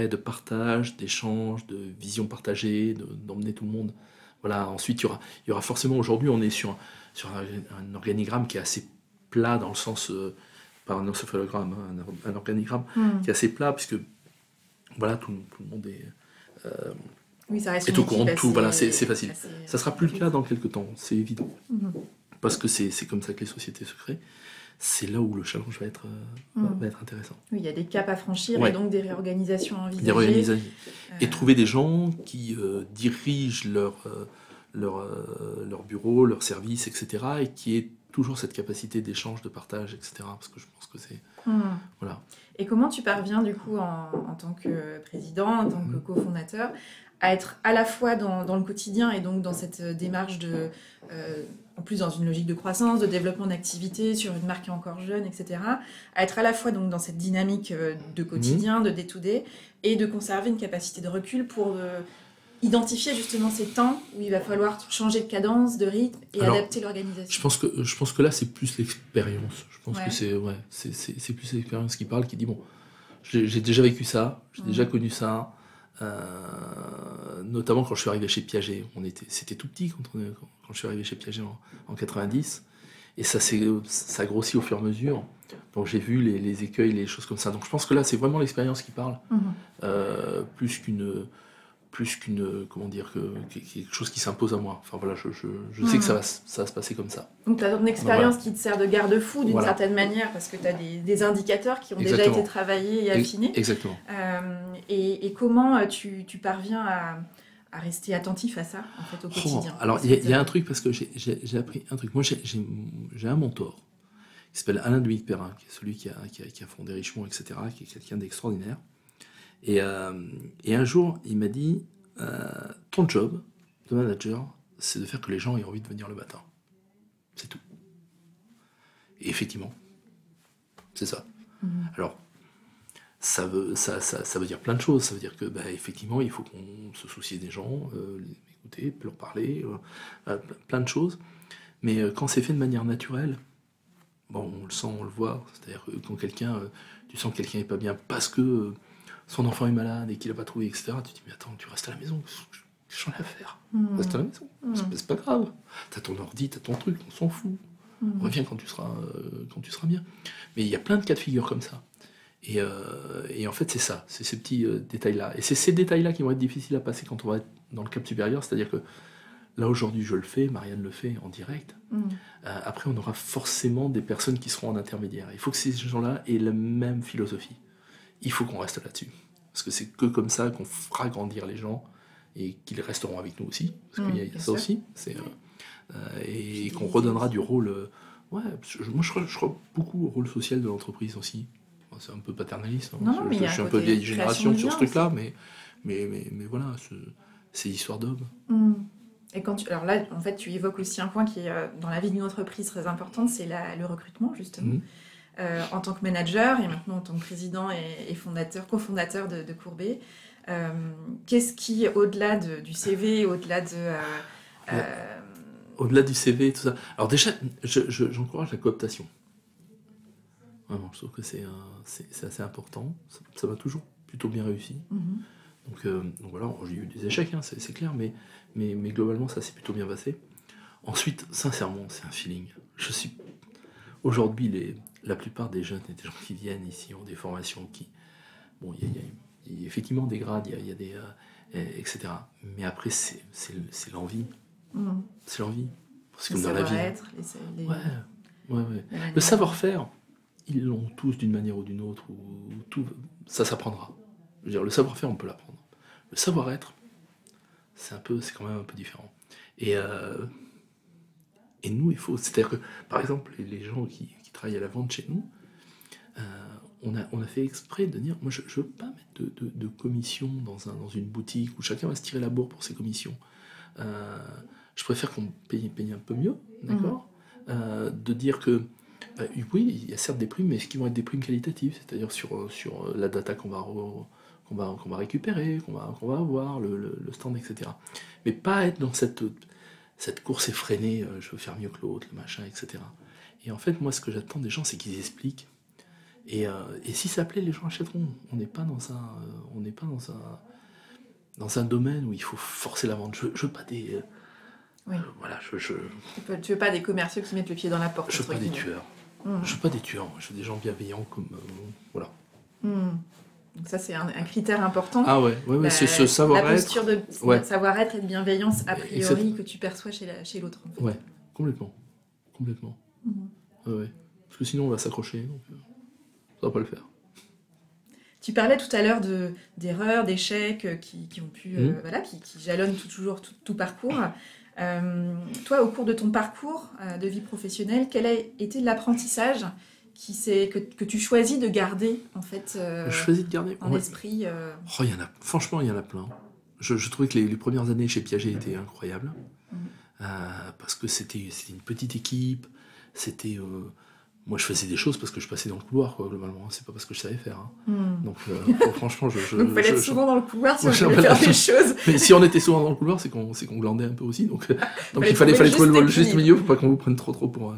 de partage, d'échange, de vision partagée, d'emmener tout le monde. Voilà. Ensuite, il y aura forcément, aujourd'hui, on est sur un organigramme qui est assez plat, dans le sens, pas un encéphalogramme, un organigramme qui est assez plat, puisque voilà, tout le monde est... oui, ça reste et au courant de tout, voilà, c'est facile. Ça sera plus le cas dans quelques temps, c'est évident. Parce que c'est comme ça que les sociétés se créent. C'est là où le challenge va être intéressant. Oui, il y a des caps à franchir et donc des réorganisations à envisager. Des réorganisations. Et trouver des gens qui dirigent leur bureau, leur service, etc. et qui aient toujours cette capacité d'échange, de partage, etc. Parce que je pense que c'est... Voilà. Et comment tu parviens, du coup, en tant que président, en tant que cofondateur, à être à la fois dans le quotidien et donc dans cette démarche en plus dans une logique de croissance, de développement d'activité sur une marque qui est encore jeune, etc., à être à la fois donc dans cette dynamique de quotidien, de day-to-day, et de conserver une capacité de recul pour identifier justement ces temps où il va falloir changer de cadence, de rythme et adapter l'organisation. Je pense que là, c'est plus l'expérience. Je pense que c'est plus l'expérience qui parle, qui dit, bon, j'ai déjà vécu ça, j'ai déjà connu ça, notamment quand je suis arrivé chez Piaget. C'était tout petit quand je suis arrivé chez Piaget en 90, et ça grossit au fur et à mesure. Donc j'ai vu les écueils, les choses comme ça. Donc je pense que là, c'est vraiment l'expérience qui parle, plus qu'une comment dire, quelque chose qui s'impose à moi. Enfin voilà, je sais que ça va se passer comme ça. Donc tu as une expérience qui te sert de garde-fou d'une certaine manière, parce que tu as des indicateurs qui ont déjà été travaillés et affinés. Exactement. Et comment tu parviens à rester attentif à ça, en fait, au quotidien? Alors il y a un truc, parce que j'ai appris un truc. Moi, j'ai un mentor qui s'appelle Alain Dumic-Perrin, qui est celui qui a fondé Richemont, etc., qui est quelqu'un d'extraordinaire. Et un jour, il m'a dit, ton job de manager, c'est de faire que les gens aient envie de venir le matin. C'est tout. Et effectivement, c'est ça. Alors, ça veut dire plein de choses. Ça veut dire que, effectivement, il faut qu'on se soucie des gens, les écouter, leur parler, plein de choses. Mais quand c'est fait de manière naturelle, bon, on le sent, on le voit. C'est-à-dire que quand tu sens que quelqu'un n'est pas bien parce que son enfant est malade et qu'il n'a pas trouvé, etc., tu te dis, mais attends, tu restes à la maison, j'en ai à faire. Reste à la maison, c'est pas grave. T'as ton ordi, t'as ton truc, on s'en fout. Reviens quand tu seras bien. Mais il y a plein de cas de figure comme ça. Et en fait, c'est ça, c'est ces petits détails-là. Et c'est ces détails-là qui vont être difficiles à passer quand on va être dans le cap supérieur, c'est-à-dire que là, aujourd'hui, je le fais, Marianne le fait en direct. Après, on aura forcément des personnes qui seront en intermédiaire. Il faut que ces gens-là aient la même philosophie. Il faut qu'on reste là-dessus. Parce que c'est que comme ça qu'on fera grandir les gens et qu'ils resteront avec nous aussi. Parce qu'il y a ça sûr. Aussi. Et qu'on redonnera du rôle... moi, je crois beaucoup au rôle social de l'entreprise aussi. C'est un peu paternaliste. Non, je suis un peu vieille génération sur ce truc-là, mais voilà, c'est l'histoire d'homme. Et alors là, en fait, tu évoques aussi un point qui est dans la vie d'une entreprise très importante, c'est le recrutement, justement. En tant que manager et maintenant en tant que président et cofondateur de Courbet, qu'est-ce qui, au-delà du CV, au-delà de... Au-delà du CV, tout ça. Alors déjà, j'encourage la cooptation. Vraiment, je trouve que c'est assez important. Ça m'a toujours plutôt bien réussi. Donc voilà, j'ai eu des échecs, hein, c'est clair, mais globalement, ça s'est plutôt bien passé. Ensuite, sincèrement, c'est un feeling. Aujourd'hui, la plupart des jeunes et des gens qui viennent ici ont des formations qui... Bon, il y a effectivement des grades, il y a des... etc. Mais après, c'est l'envie. C'est l'envie. C'est comme dans la vie. Ouais. Le savoir-faire, ils l'ont tous d'une manière ou d'une autre, ou tout, ça s'apprendra. Je veux dire, le savoir-faire, on peut l'apprendre. Le savoir-être, c'est quand même un peu différent. Et nous, c'est-à-dire que, par exemple, les gens qui travaillent à la vente chez nous, on a fait exprès de dire, moi, je veux pas mettre de commission dans une boutique où chacun va se tirer la bourre pour ses commissions. Je préfère qu'on paye un peu mieux, d'accord ? De dire que oui, il y a certes des primes, mais est-ce qu'ils vont être des primes qualitatives, c'est-à-dire sur la data qu'on va récupérer, qu'on va avoir, le stand, etc. Mais pas être dans cette course effrénée, je veux faire mieux que l'autre, le machin, etc. Et en fait, moi, ce que j'attends des gens, c'est qu'ils expliquent. Et si ça plaît, les gens achèteront. On n'est pas dans un domaine où il faut forcer la vente. Je veux pas des... Oui. Voilà, Tu veux pas des commerciaux qui mettent le pied dans la porte. Je veux pas des tueurs. Je veux pas des tueurs. Je veux des gens bienveillants comme... voilà. Donc ça, c'est un critère important. Ah ouais, c'est ce savoir-être. La posture de savoir-être et de bienveillance, a priori, que tu perçois chez l'autre. En fait. Ouais, complètement. Ouais. Parce que sinon, on va s'accrocher, donc ça va pas le faire. Tu parlais tout à l'heure d'erreurs, d'échecs qui ont pu... qui jalonnent toujours tout parcours. Toi, au cours de ton parcours de vie professionnelle, quel a été l'apprentissage que tu choisis de garder, en fait, en esprit Franchement, il y en a plein. Je trouvais que les premières années chez Piaget étaient incroyables. Parce que c'était une petite équipe. Moi, je faisais des choses parce que je passais dans le couloir, quoi, globalement. C'est pas parce que je savais faire. Donc, franchement, Donc, il fallait être souvent dans le couloir si on voulait faire des choses. Mais si on était souvent dans le couloir, c'est qu'on glandait un peu aussi. Donc il fallait trouver le juste milieu pour pas qu'on vous prenne trop pour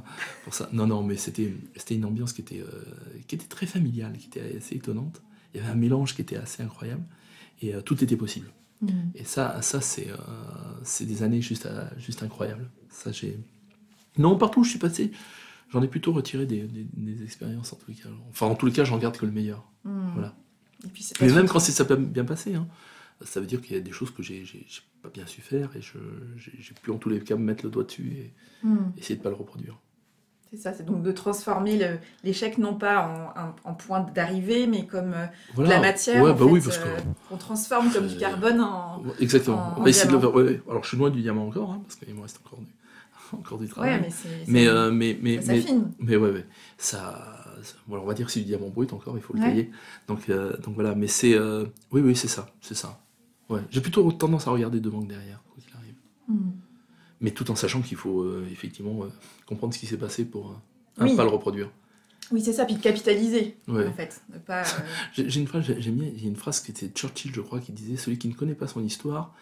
ça. Non, mais c'était une ambiance qui était très familiale, qui était assez étonnante. Il y avait un mélange qui était assez incroyable. Et tout était possible. Et ça c'est des années juste incroyables. Non, partout où je suis passé... J'en ai plutôt retiré des expériences, en tous les cas. Enfin, en tous les cas, j'en garde que le meilleur. Voilà. Et puis, mais même quand ça peut bien passer, hein, ça veut dire qu'il y a des choses que j'ai pas bien su faire et j'ai pu en tous les cas me mettre le doigt dessus et essayer de pas le reproduire. C'est ça, c'est donc de transformer l'échec non pas en point d'arrivée, mais comme de la matière qu'on transforme comme du carbone en... Exactement. On va essayer de le faire. Alors, je suis loin du diamant encore, hein, parce qu'il me reste encore du travail. Mais ça s'affine. Mais on va dire que c'est du diamant brut encore, il faut le tailler. Donc voilà, mais c'est c'est ça. Ouais. J'ai plutôt tendance à regarder devant que derrière, quoi qu'il arrive. mais tout en sachant qu'il faut effectivement comprendre ce qui s'est passé pour ne Oui. pas le reproduire. Oui, c'est ça, puis de capitaliser, Ouais. en fait. De pas, J'ai une phrase, j'aime bien, il y a une phrase qui était Churchill, je crois, qui disait « Celui qui ne connaît pas son histoire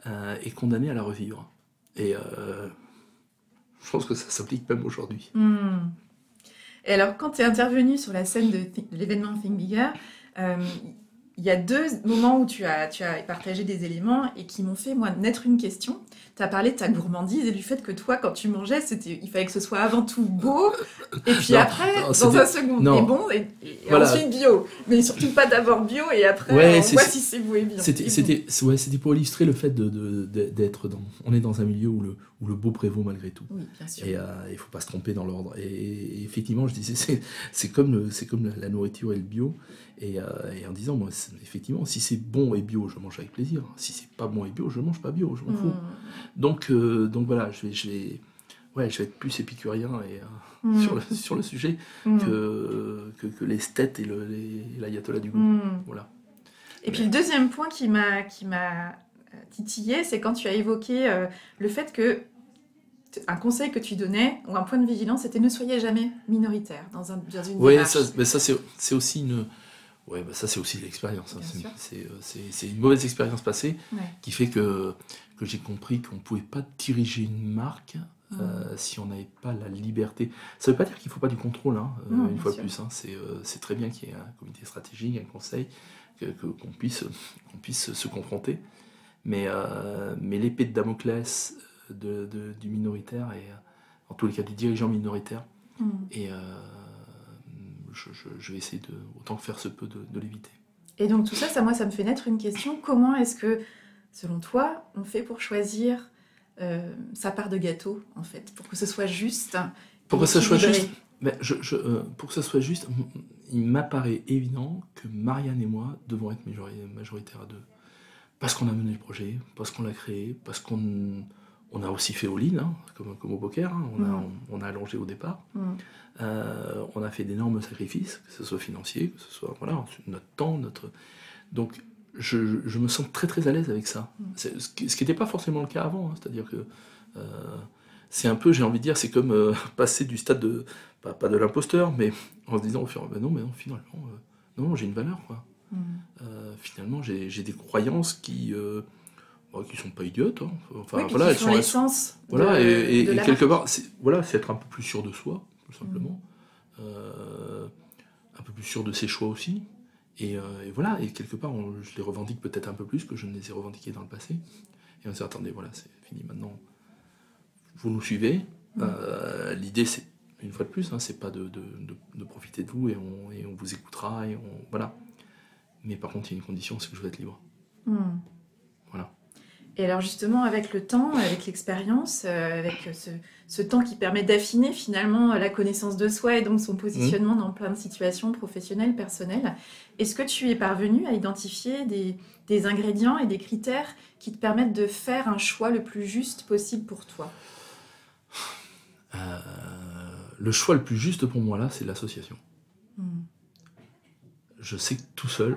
est condamné à la revivre ». Et je pense que ça s'applique même aujourd'hui. Et alors, quand tu es intervenu sur la scène de l'événement Think Bigger, il y a 2 moments où tu as partagé des éléments et qui m'ont fait, moi, naître une question. Tu as parlé de ta gourmandise et du fait que toi, quand tu mangeais, il fallait que ce soit avant tout beau, et puis Non, après, non, dans un second, non. et bon, et Voilà. ensuite bio. Mais surtout pas d'abord bio, et après, Ouais, on voit si c'est beau et bien. C'était pour illustrer le fait d'être dans... On est dans un milieu où le beau prévaut malgré tout. Oui, bien sûr. Et il ne faut pas se tromper dans l'ordre. Et effectivement, je disais, c'est comme la nourriture et le bio. Et en disant, moi, effectivement, si c'est bon et bio, je mange avec plaisir. Si c'est pas bon et bio, je mange pas bio, je m'en fous. Donc voilà, je vais être plus épicurien sur le sujet que l'esthète et l'ayatollah du goût. Voilà. Et puis le deuxième point qui m'a titillé, c'est quand tu as évoqué le fait que un conseil que tu donnais, ou un point de vigilance, c'était ne soyez jamais minoritaire dans une démarche. Oui, ça c'est aussi une... Ouais, ça c'est aussi l'expérience. Hein. C'est une mauvaise expérience passée qui fait que j'ai compris qu'on ne pouvait pas diriger une marque si on n'avait pas la liberté. Ça ne veut pas dire qu'il ne faut pas du contrôle, hein, une fois de plus. Hein. C'est très bien qu'il y ait un comité stratégique, un conseil, qu'on puisse se confronter. Mais l'épée de Damoclès du minoritaire, et en tous les cas du dirigeant minoritaire, et je vais essayer autant que faire se peut de l'éviter. Et donc tout ça, moi, ça me fait naître une question. Comment est-ce que, selon toi, on fait pour choisir sa part de gâteau, en fait, pour que ce soit juste? Pour que ça soit juste, pour que ça soit juste, il m'apparaît évident que Marianne et moi devons être majoritaires à 2. Parce qu'on a mené le projet, parce qu'on l'a créé, parce qu'on a aussi fait all-in, hein, comme au poker, hein, on a allongé au départ. On a fait d'énormes sacrifices, que ce soit financier, que ce soit notre temps, Donc je me sens très très à l'aise avec ça. Ce qui n'était pas forcément le cas avant, hein, c'est-à-dire que c'est un peu, j'ai envie de dire, c'est comme passer du stade de, pas de l'imposteur, mais en se disant, non, finalement, non, j'ai une valeur, quoi. Finalement, j'ai des croyances qui sont pas idiotes, hein. Enfin, elles sont l'essence. Et quelque part, c'est être un peu plus sûr de soi, tout simplement, un peu plus sûr de ses choix aussi, et quelque part, je les revendique peut-être un peu plus que je ne les ai revendiqués dans le passé. Et on s'est dit, attendez, voilà, c'est fini maintenant. Vous nous suivez. L'idée, c'est une fois de plus, hein, c'est pas de profiter de vous et on vous écoutera et voilà. Mais par contre, il y a une condition, c'est que je veux être libre. Voilà. Et alors justement, avec le temps, avec l'expérience, avec ce temps qui permet d'affiner finalement la connaissance de soi et donc son positionnement dans plein de situations professionnelles, personnelles, est-ce que tu es parvenu à identifier des ingrédients et des critères qui te permettent de faire un choix le plus juste possible pour toi? Le choix le plus juste pour moi, là, c'est l'association. Je sais que tout seul,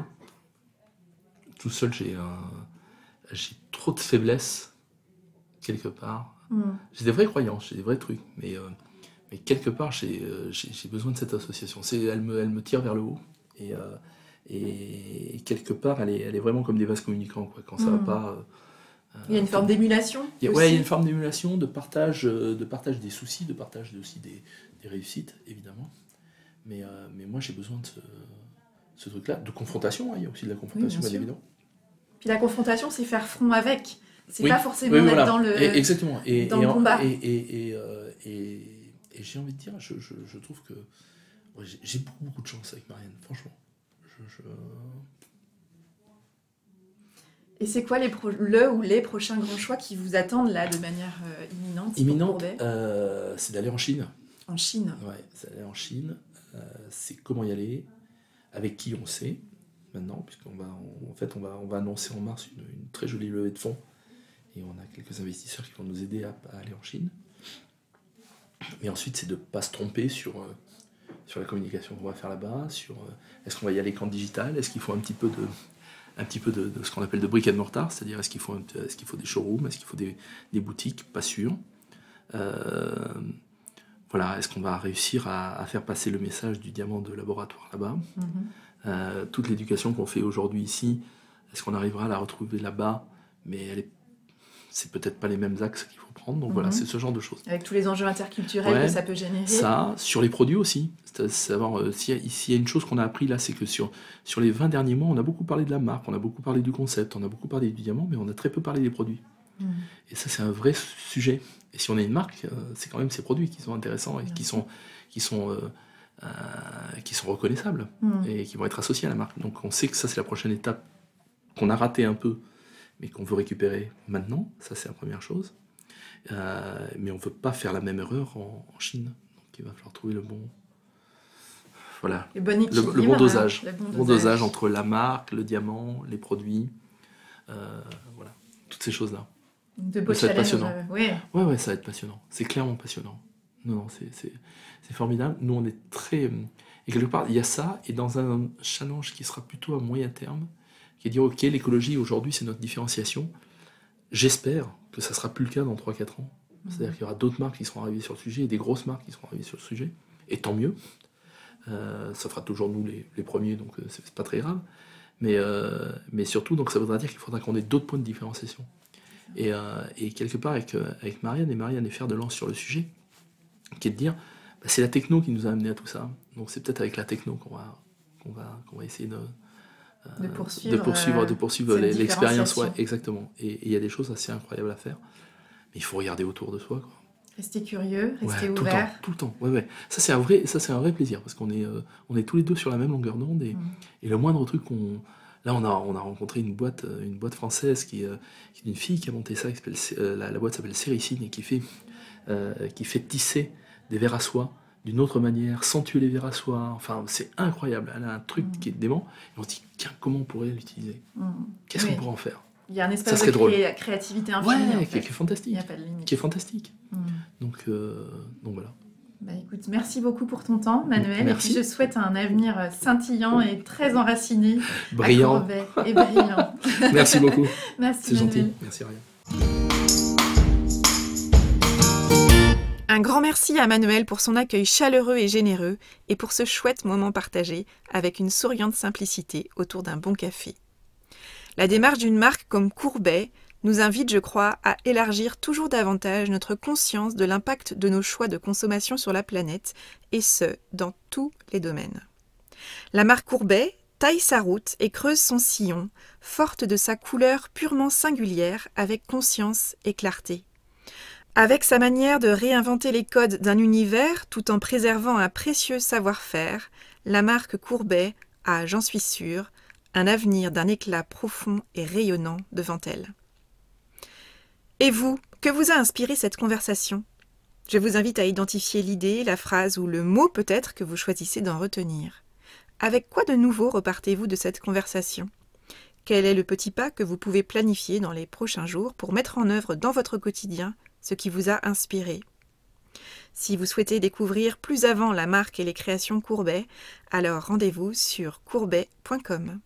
j'ai trop de faiblesses, quelque part. J'ai des vraies croyances, j'ai des vrais trucs, mais quelque part, j'ai besoin de cette association. Elle me tire vers le haut, et quelque part, elle est vraiment comme des vases communicants, quoi. Quand ça va pas... il y a une forme d'émulation. Il y a une forme d'émulation, de partage des soucis, de partage aussi des réussites, évidemment. Mais moi, j'ai besoin de ce truc-là, de confrontation. Hein. Il y a aussi de la confrontation, bien évidemment. Puis la confrontation, c'est faire front avec. C'est pas forcément être dans le exactement. Dans le combat. Et j'ai envie de dire, je trouve que j'ai beaucoup de chance avec Marianne, franchement. Et c'est quoi les prochains grands choix qui vous attendent là de manière imminente c'est d'aller en Chine. En Chine. Ouais, c'est d'aller en Chine. C'est comment y aller, avec qui on sait maintenant, puisqu'on va annoncer en mars une très jolie levée de fonds, et on a quelques investisseurs qui vont nous aider à aller en Chine. Mais ensuite, c'est de ne pas se tromper sur la communication qu'on va faire là-bas, sur est-ce qu'on va y aller qu'en digital, est-ce qu'il faut un petit peu de ce qu'on appelle de brick and mortar, c'est-à-dire est-ce qu'il faut des showrooms, est-ce qu'il faut des boutiques, pas sûr. Voilà, est-ce qu'on va réussir à faire passer le message du diamant de laboratoire là-bas? Toute l'éducation qu'on fait aujourd'hui ici, est-ce qu'on arrivera à la retrouver là-bas? Mais c'est peut-être pas les mêmes axes qu'il faut prendre. Donc voilà, c'est ce genre de choses. Avec tous les enjeux interculturels que ça peut générer. Ça, sur les produits aussi. Savoir s'il y a une chose qu'on a appris là, c'est que sur les 20 derniers mois, on a beaucoup parlé de la marque, on a beaucoup parlé du concept, on a beaucoup parlé du diamant, mais on a très peu parlé des produits. Et ça, c'est un vrai sujet. Et si on est une marque, c'est quand même ces produits qui sont intéressants et qui sont reconnaissables et qui vont être associés à la marque. Donc on sait que ça, c'est la prochaine étape qu'on a raté un peu, mais qu'on veut récupérer maintenant. Ça, c'est la première chose. Mais on ne veut pas faire la même erreur en Chine. Donc il va falloir trouver le bon... Voilà, le bon équilibre, le bon dosage. Le bon dosage entre la marque, le diamant, les produits, voilà, toutes ces choses-là. De beaux ça va être passionnant. Ouais, ça va être passionnant. C'est clairement passionnant. Non, c'est formidable. Nous, on est très... Et quelque part, il y a ça, et dans un challenge qui sera plutôt à moyen terme, qui est de dire, ok, l'écologie, aujourd'hui, c'est notre différenciation. J'espère que ça ne sera plus le cas dans 3-4 ans. C'est-à-dire qu'il y aura d'autres marques qui seront arrivées sur le sujet, et des grosses marques qui seront arrivées sur le sujet. Et tant mieux. Ça fera toujours nous les premiers, donc c'est pas très grave. Mais surtout, donc, ça voudra dire qu'il faudra qu'on ait d'autres points de différenciation. Et quelque part, avec Marianne, et Marianne est fer de lance sur le sujet, qui est de dire, c'est la techno qui nous a amené à tout ça. Donc c'est peut-être avec la techno qu'on va essayer de poursuivre l'expérience. Ouais, exactement. Et il y a des choses assez incroyables à faire. Mais il faut regarder autour de soi, quoi. Rester curieux, rester ouvert. Tout le temps. Ouais. Ça, c'est un vrai plaisir, parce qu'on est tous les deux sur la même longueur d'onde, et le moindre truc qu'on... Là, on a rencontré une boîte française qui est une fille qui a monté ça, la boîte s'appelle Séricine, et qui fait tisser des vers à soie d'une autre manière, sans tuer les vers à soie. Enfin, c'est incroyable. Elle a un truc qui est dément. Et on se dit, tiens, comment on pourrait l'utiliser? Qu'est-ce qu'on pourrait en faire? Il y a un espace de créativité infinie. Ouais, qui est fantastique. Il n'y a pas de limite. Qui est fantastique. Donc voilà. Bah écoute, merci beaucoup pour ton temps, Manuel. Merci. Et puis je souhaite un avenir scintillant et très enraciné. Brillant. À Courbet, et brillant. Merci beaucoup. Merci, c'est Manuel. Gentil. Merci, Ariane. Un grand merci à Manuel pour son accueil chaleureux et généreux et pour ce chouette moment partagé avec une souriante simplicité autour d'un bon café. La démarche d'une marque comme Courbet nous invite, je crois, à élargir toujours davantage notre conscience de l'impact de nos choix de consommation sur la planète, et ce, dans tous les domaines. La marque Courbet taille sa route et creuse son sillon, forte de sa couleur purement singulière, avec conscience et clarté. Avec sa manière de réinventer les codes d'un univers tout en préservant un précieux savoir-faire, la marque Courbet a, j'en suis sûre, un avenir d'un éclat profond et rayonnant devant elle. Et vous, que vous a inspiré cette conversation? Je vous invite à identifier l'idée, la phrase ou le mot peut-être que vous choisissez d'en retenir. Avec quoi de nouveau repartez-vous de cette conversation? Quel est le petit pas que vous pouvez planifier dans les prochains jours pour mettre en œuvre dans votre quotidien ce qui vous a inspiré? Si vous souhaitez découvrir plus avant la marque et les créations Courbet, alors rendez-vous sur courbet.com.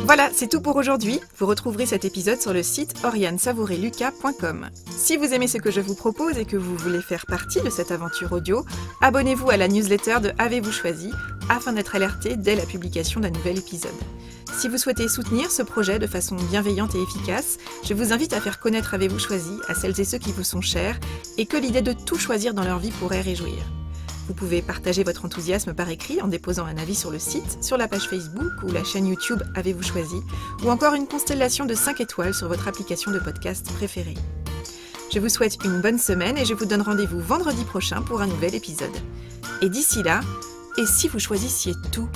Voilà, c'est tout pour aujourd'hui. Vous retrouverez cet épisode sur le site orianesavoureluca.com. Si vous aimez ce que je vous propose et que vous voulez faire partie de cette aventure audio, abonnez-vous à la newsletter de Avez-vous choisi afin d'être alerté dès la publication d'un nouvel épisode. Si vous souhaitez soutenir ce projet de façon bienveillante et efficace, je vous invite à faire connaître Avez-vous choisi à celles et ceux qui vous sont chers et que l'idée de tout choisir dans leur vie pourrait réjouir. Vous pouvez partager votre enthousiasme par écrit en déposant un avis sur le site, sur la page Facebook ou la chaîne YouTube Avez-vous choisi, ou encore une constellation de 5 étoiles sur votre application de podcast préférée. Je vous souhaite une bonne semaine et je vous donne rendez-vous vendredi prochain pour un nouvel épisode. Et d'ici là, et si vous choisissiez tout ?